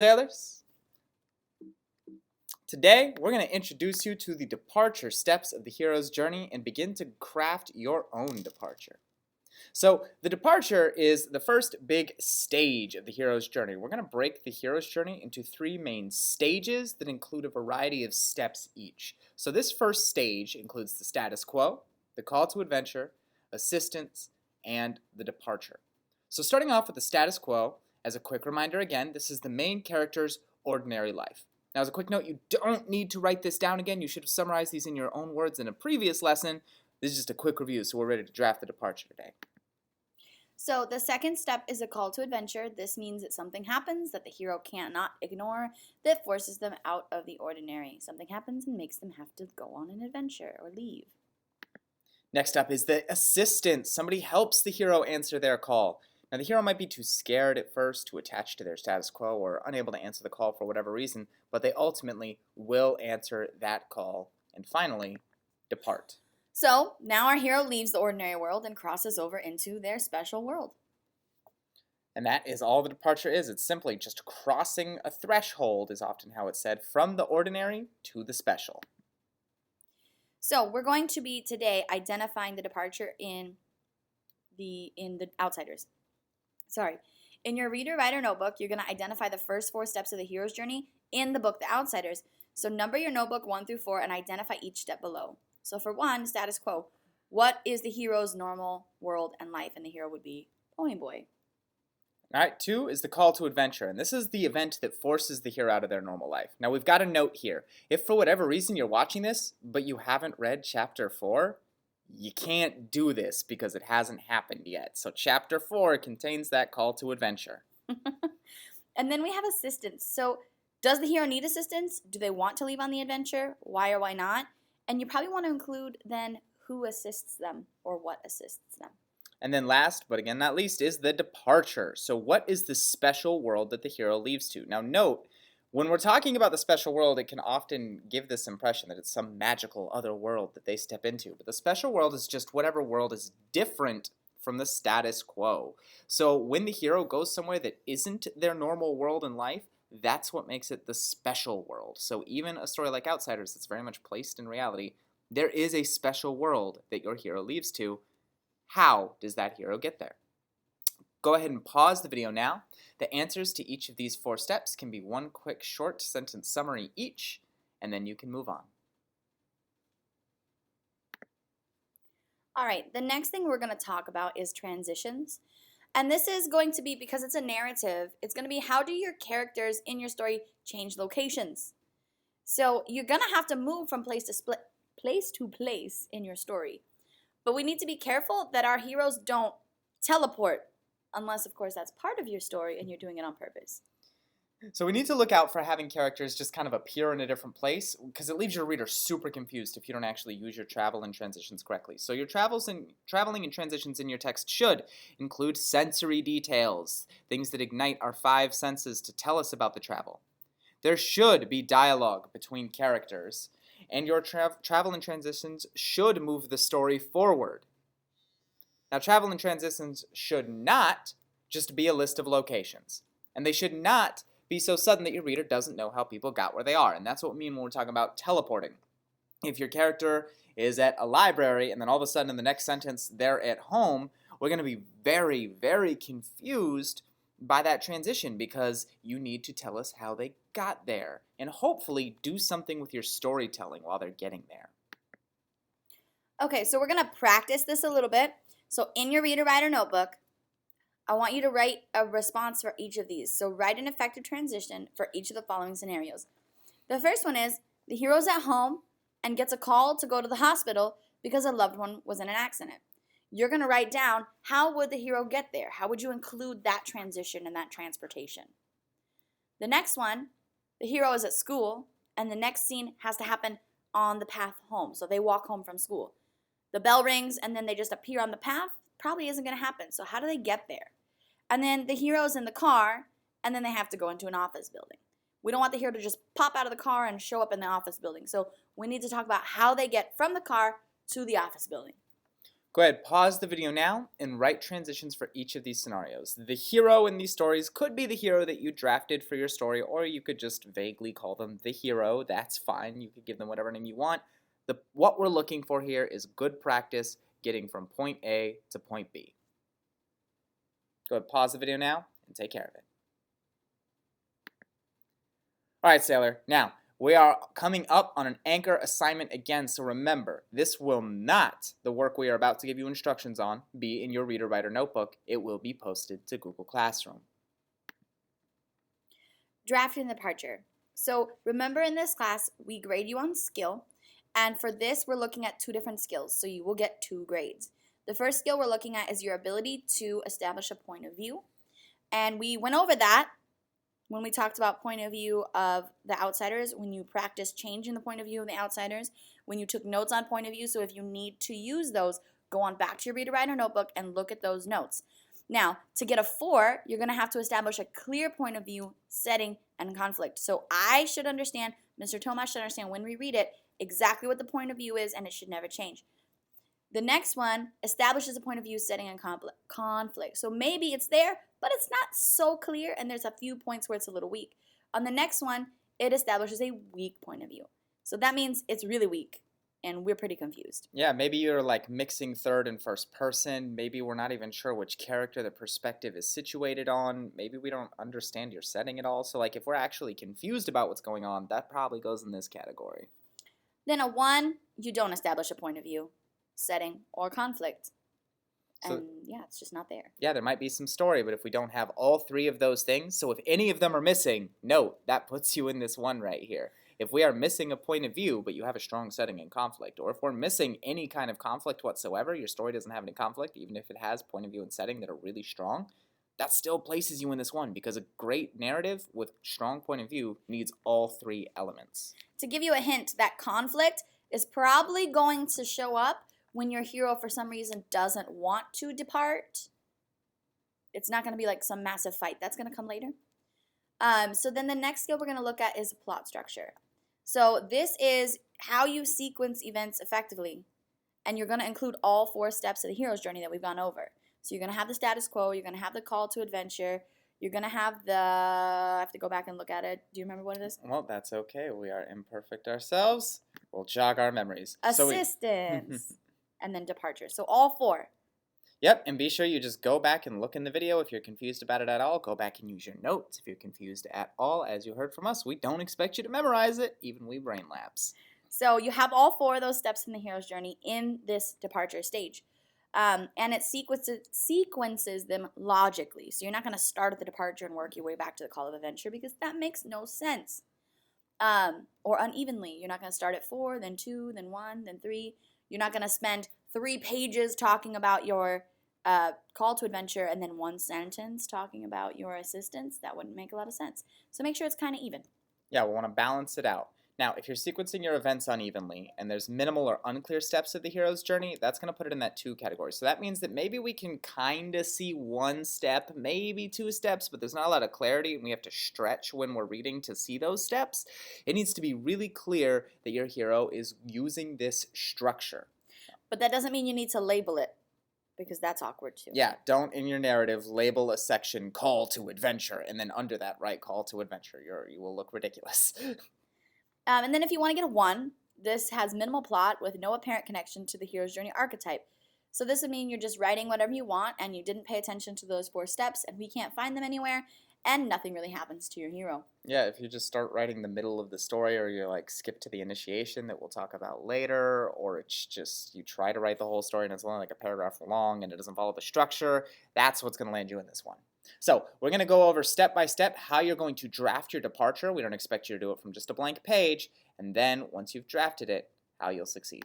Sailors. Today, we're going to introduce you to the departure steps of the hero's journey and begin to craft your own departure. So, the departure is the first big stage of the hero's journey. We're going to break the hero's journey into three main stages that include a variety of steps each. So, this first stage includes the status quo, the call to adventure, assistance, and the departure. So, starting off with the status quo, as a quick reminder again, this is the main character's ordinary life. Now, as a quick note, you don't need to write this down again. You should have summarized these in your own words in a previous lesson. This is just a quick review, so we're ready to draft the departure today. So the second step is a call to adventure. This means that something happens that the hero cannot ignore that forces them out of the ordinary. Something happens and makes them have to go on an adventure or leave. Next up is the assistance. Somebody helps the hero answer their call. Now, the hero might be too scared at first to attach to their status quo or unable to answer the call for whatever reason, but they ultimately will answer that call and finally depart. So now our hero leaves the ordinary world and crosses over into their special world. And that is all the departure is. It's simply just crossing a threshold, is often how it's said, from the ordinary to the special. So we're going to be today identifying the departure in the Outsiders. In your reader writer notebook, you're going to identify the first 4 steps of the hero's journey in the book The Outsiders. So number your notebook 1 through 4 and identify each step below. So for 1, status quo. What is the hero's normal world and life? And the hero would be Pony Boy. All right, 2 is the call to adventure, and this is the event that forces the hero out of their normal life. Now, we've got a note here. If for whatever reason you're watching this, but you haven't read Chapter 4, you can't do this because it hasn't happened yet. So Chapter 4 contains that call to adventure. And then we have assistance. So does the hero need assistance? Do they want to leave on the adventure? Why or why not? And you probably want to include then who assists them or what assists them. And then last, but again not least, is the departure. So what is the special world that the hero leaves to? Now note, when we're talking about the special world, it can often give this impression that it's some magical other world that they step into. But the special world is just whatever world is different from the status quo. So when the hero goes somewhere that isn't their normal world in life, that's what makes it the special world. So even a story like Outsiders that's very much placed in reality, there is a special world that your hero leaves to. How does that hero get there? Go ahead and pause the video now. The answers to each of these 4 steps can be one quick short sentence summary each, and then you can move on. All right, the next thing we're going to talk about is transitions. And this is going to be, because it's a narrative, it's going to be how do your characters in your story change locations? So you're going to have to move from place to place in your story. But we need to be careful that our heroes don't teleport, unless, of course, that's part of your story and you're doing it on purpose. So we need to look out for having characters just kind of appear in a different place, because it leaves your reader super confused if you don't actually use your travel and transitions correctly. So your traveling and transitions in your text should include sensory details, things that ignite our 5 senses to tell us about the travel. There should be dialogue between characters, and your travel and transitions should move the story forward. Now, travel and transitions should not just be a list of locations, and they should not be so sudden that your reader doesn't know how people got where they are, and that's what we mean when we're talking about teleporting. If your character is at a library and then all of a sudden in the next sentence they're at home, we're going to be very, very confused by that transition because you need to tell us how they got there and hopefully do something with your storytelling while they're getting there. Okay, so we're going to practice this a little bit. So in your reader writer notebook, I want you to write a response for each of these. So write an effective transition for each of the following scenarios. The first one is the hero's at home and gets a call to go to the hospital because a loved one was in an accident. You're going to write down how would the hero get there? How would you include that transition and that transportation? The next one, the hero is at school and the next scene has to happen on the path home. So they walk home from school. The bell rings and then they just appear on the path. Probably isn't going to happen. So how do they get there? And then the hero's in the car and then they have to go into an office building. We don't want the hero to just pop out of the car and show up in the office building. So we need to talk about how they get from the car to the office building. Go ahead, pause the video now and write transitions for each of these scenarios. The hero in these stories could be the hero that you drafted for your story, or you could just vaguely call them the hero. That's fine. You could give them whatever name you want. What we're looking for here is good practice getting from point A to point B. Go ahead, pause the video now and take care of it. All right, Sailor. Now, we are coming up on an anchor assignment again, so remember, this will not, the work we are about to give you instructions on, be in your Reader Writer notebook. It will be posted to Google Classroom. Draft and departure. So remember, in this class, we grade you on skill, and for this, we're looking at 2 different skills, so you will get 2 grades. The first skill we're looking at is your ability to establish a point of view, and we went over that when we talked about point of view of the outsiders, when you practice changing the point of view of the outsiders, when you took notes on point of view. So if you need to use those, go on back to your Reader Writer notebook and look at those notes. Now, to get a 4, you're going to have to establish a clear point of view, setting, and conflict. So I should understand, Mr. Tomas should understand when we read it, exactly what the point of view is, and it should never change. The next one establishes a point of view, setting, and conflict. So maybe it's there, but it's not so clear, and there's a few points where it's a little weak. On the next one, it establishes a weak point of view. So that means it's really weak, and we're pretty confused. Yeah, maybe you're like mixing third and first person. Maybe we're not even sure which character the perspective is situated on. Maybe we don't understand your setting at all. So like if we're actually confused about what's going on, that probably goes in this category. Then a 1, you don't establish a point of view, setting, or conflict. And yeah, it's just not there. Yeah, there might be some story, but if we don't have all 3 of those things, so if any of them are missing, note, that puts you in this one right here. If we are missing a point of view, but you have a strong setting and conflict, or if we're missing any kind of conflict whatsoever, your story doesn't have any conflict, even if it has point of view and setting that are really strong, that still places you in this one, because a great narrative with strong point of view needs all 3 elements. To give you a hint, that conflict is probably going to show up when your hero, for some reason, doesn't want to depart. It's not going to be like some massive fight. That's going to come later. So then the next skill we're going to look at is plot structure. So this is how you sequence events effectively. And you're going to include all 4 steps of the hero's journey that we've gone over. So you're going to have the status quo. You're going to have the call to adventure. You're going to have the... I have to go back and look at it. Do you remember what it is? Well, that's okay. We are imperfect ourselves. We'll jog our memories. Assistance. And then departure. So all 4. Yep, and be sure you just go back and look in the video. If you're confused about it at all, go back and use your notes. If you're confused at all, as you heard from us, we don't expect you to memorize it, even we brain lapse. So you have all 4 of those steps in the hero's journey in this departure stage. And it sequences them logically. So you're not going to start at the departure and work your way back to the call of adventure, because that makes no sense. Or unevenly. You're not going to start at 4, then 2, then 1, then 3. You're not going to spend 3 pages talking about your call to adventure and then 1 sentence talking about your assistance. That wouldn't make a lot of sense. So make sure it's kind of even. Yeah, we want to balance it out. Now, if you're sequencing your events unevenly and there's minimal or unclear steps of the hero's journey, that's going to put it in that 2 category. So that means that maybe we can kind of see 1 step, maybe 2 steps, but there's not a lot of clarity and we have to stretch when we're reading to see those steps. It needs to be really clear that your hero is using this structure. But that doesn't mean you need to label it, because that's awkward too. Yeah, don't in your narrative label a section call to adventure and then under that write call to adventure. You will look ridiculous. And then if you want to get a 1, this has minimal plot with no apparent connection to the hero's journey archetype. So this would mean you're just writing whatever you want and you didn't pay attention to those 4 steps and we can't find them anywhere and nothing really happens to your hero. Yeah, if you just start writing the middle of the story or you like skip to the initiation that we'll talk about later, or it's just you try to write the whole story and it's only like a paragraph long and it doesn't follow the structure, that's what's going to land you in this one. So we're going to go over step by step how you're going to draft your departure. We don't expect you to do it from just a blank page. And then once you've drafted it, how you'll succeed.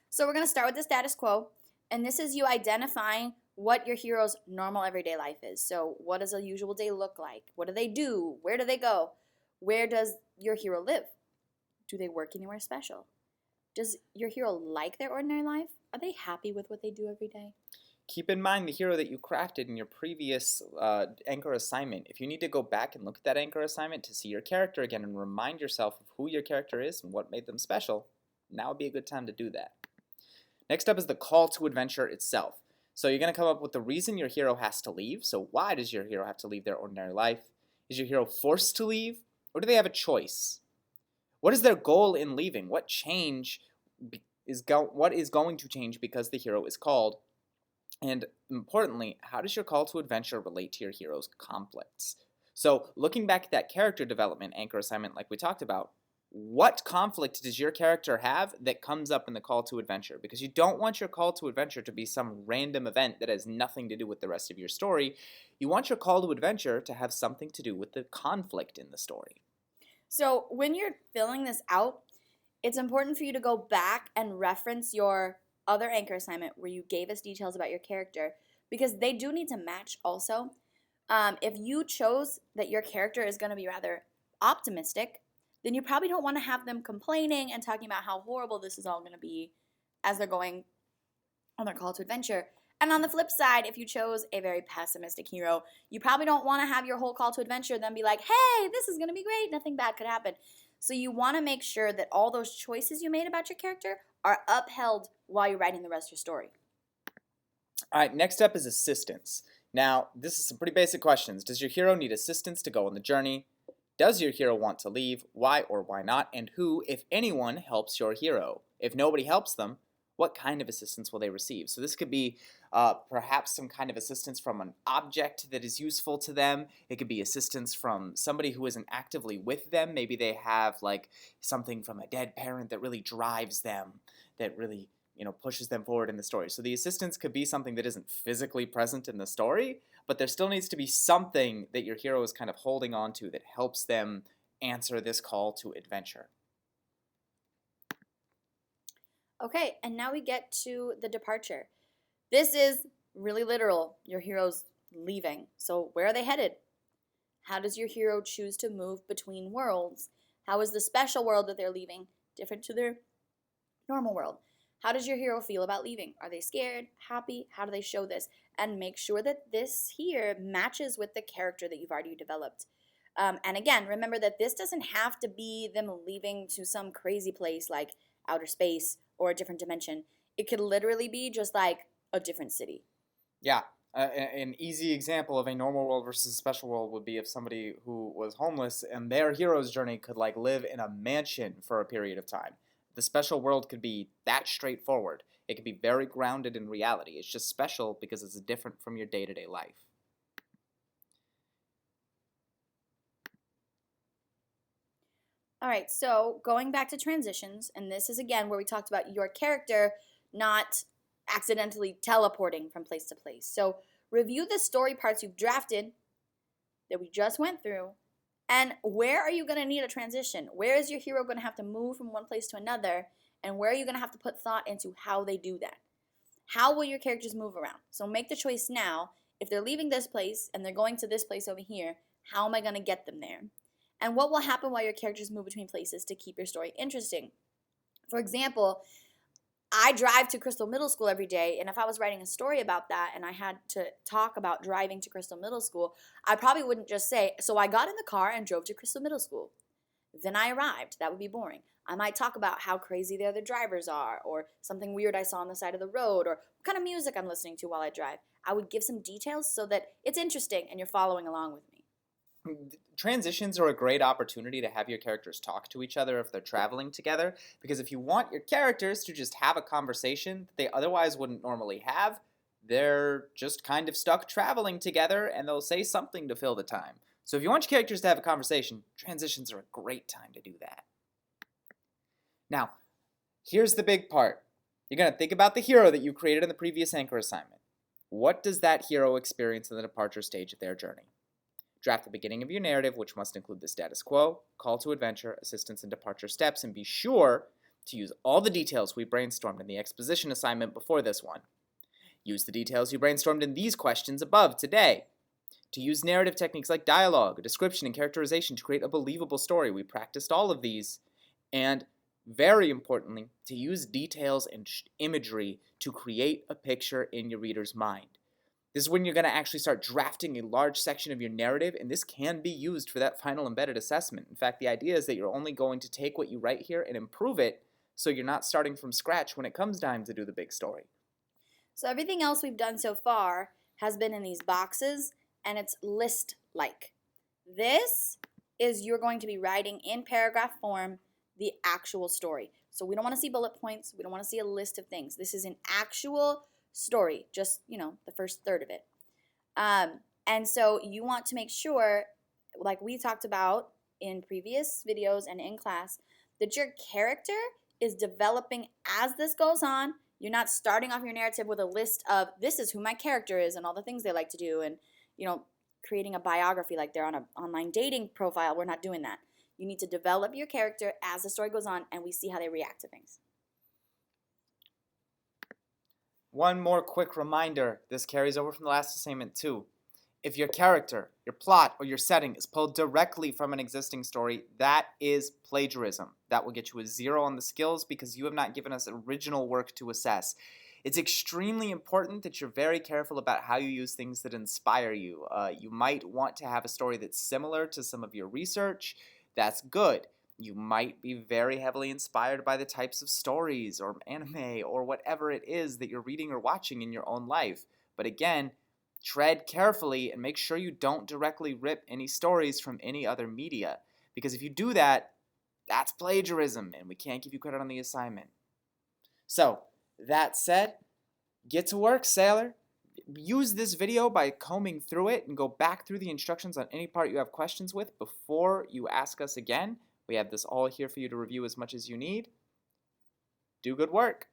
So we're going to start with the status quo. And this is you identifying what your hero's normal everyday life is. So what does a usual day look like? What do they do? Where do they go? Where does your hero live? Do they work anywhere special? Does your hero like their ordinary life? Are they happy with what they do every day? Keep in mind the hero that you crafted in your previous anchor assignment. If you need to go back and look at that anchor assignment to see your character again and remind yourself of who your character is and what made them special, now would be a good time to do that. Next up is the call to adventure itself. So you're going to come up with the reason your hero has to leave. So why does your hero have to leave their ordinary life? Is your hero forced to leave, or do they have a choice? What is their goal in leaving? What what is going to change because the hero is called? And importantly, how does your call to adventure relate to your hero's conflicts? So, looking back at that character development anchor assignment like we talked about, what conflict does your character have that comes up in the call to adventure? Because you don't want your call to adventure to be some random event that has nothing to do with the rest of your story. You want your call to adventure to have something to do with the conflict in the story. So when you're filling this out, it's important for you to go back and reference your other anchor assignment where you gave us details about your character, because they do need to match also. If you chose that your character is going to be rather optimistic, then you probably don't want to have them complaining and talking about how horrible this is all going to be as they're going on their call to adventure. And on the flip side, if you chose a very pessimistic hero, you probably don't want to have your whole call to adventure then be like, hey, this is going to be great, nothing bad could happen. So you want to make sure that all those choices you made about your character are upheld while you're writing the rest of your story. All right, next up is assistance. Now, this is some pretty basic questions. Does your hero need assistance to go on the journey? Does your hero want to leave? Why or why not? And who, if anyone, helps your hero? If nobody helps them, what kind of assistance will they receive? So this could be perhaps some kind of assistance from an object that is useful to them. It could be assistance from somebody who isn't actively with them. Maybe they have like something from a dead parent that really drives them, that really pushes them forward in the story. So the assistance could be something that isn't physically present in the story, but there still needs to be something that your hero is kind of holding on to that helps them answer this call to adventure. Okay, and now we get to the departure. This is really literal. Your hero's leaving. So where are they headed? How does your hero choose to move between worlds? How is the special world that they're leaving different to their normal world? How does your hero feel about leaving? Are they scared, happy? How do they show this? And make sure that this here matches with the character that you've already developed. And again, remember that this doesn't have to be them leaving to some crazy place like outer space or a different dimension. It could literally be just like a different city. Yeah. An easy example of a normal world versus a special world would be if somebody who was homeless and their hero's journey could like live in a mansion for a period of time. The special world could be that straightforward. It could be very grounded in reality. It's just special because it's different from your day-to-day life. All right, so going back to transitions, and this is again where we talked about your character not accidentally teleporting from place to place. So review the story parts you've drafted that we just went through, and where are you going to need a transition? Where is your hero going to have to move from one place to another, and where are you going to have to put thought into how they do that? How will your characters move around? So make the choice now. If they're leaving this place and they're going to this place over here, how am I going to get them there? And what will happen while your characters move between places to keep your story interesting? For example, I drive to Crystal Middle School every day, and if I was writing a story about that and I had to talk about driving to Crystal Middle School, I probably wouldn't just say, so I got in the car and drove to Crystal Middle School. Then I arrived. That would be boring. I might talk about how crazy the other drivers are, or something weird I saw on the side of the road, or what kind of music I'm listening to while I drive. I would give some details so that it's interesting and you're following along with me. Transitions are a great opportunity to have your characters talk to each other if they're traveling together, because if you want your characters to just have a conversation that they otherwise wouldn't normally have, they're just kind of stuck traveling together and they'll say something to fill the time. So if you want your characters to have a conversation, transitions are a great time to do that. Now, here's the big part. You're going to think about the hero that you created in the previous anchor assignment. What does that hero experience in the departure stage of their journey? Draft the beginning of your narrative, which must include the status quo, call to adventure, assistance, and departure steps, and be sure to use all the details we brainstormed in the exposition assignment before this one. Use the details you brainstormed in these questions above today. To use narrative techniques like dialogue, description, and characterization to create a believable story. We practiced all of these. And very importantly, to use details and imagery to create a picture in your reader's mind. This is when you're going to actually start drafting a large section of your narrative, and this can be used for that final embedded assessment. In fact, the idea is that you're only going to take what you write here and improve it so you're not starting from scratch when it comes time to do the big story. So everything else we've done so far has been in these boxes, and it's list-like. This is you're going to be writing in paragraph form the actual story. So we don't want to see bullet points. We don't want to see a list of things. This is an actual story, just, the first third of it. And so you want to make sure, like we talked about in previous videos and in class, that your character is developing as this goes on. You're not starting off your narrative with a list of this is who my character is and all the things they like to do and, creating a biography like they're on an online dating profile. We're not doing that. You need to develop your character as the story goes on and we see how they react to things. One more quick reminder, this carries over from the last assignment too. If your character, your plot, or your setting is pulled directly from an existing story, that is plagiarism. That will get you a 0 on the skills because you have not given us original work to assess. It's extremely important that you're very careful about how you use things that inspire you. You might want to have a story that's similar to some of your research. That's good. You might be very heavily inspired by the types of stories or anime or whatever it is that you're reading or watching in your own life. But again, tread carefully and make sure you don't directly rip any stories from any other media. Because if you do that, that's plagiarism and we can't give you credit on the assignment. So, that said, get to work, sailor. Use this video by combing through it and go back through the instructions on any part you have questions with before you ask us again. We have this all here for you to review as much as you need. Do good work.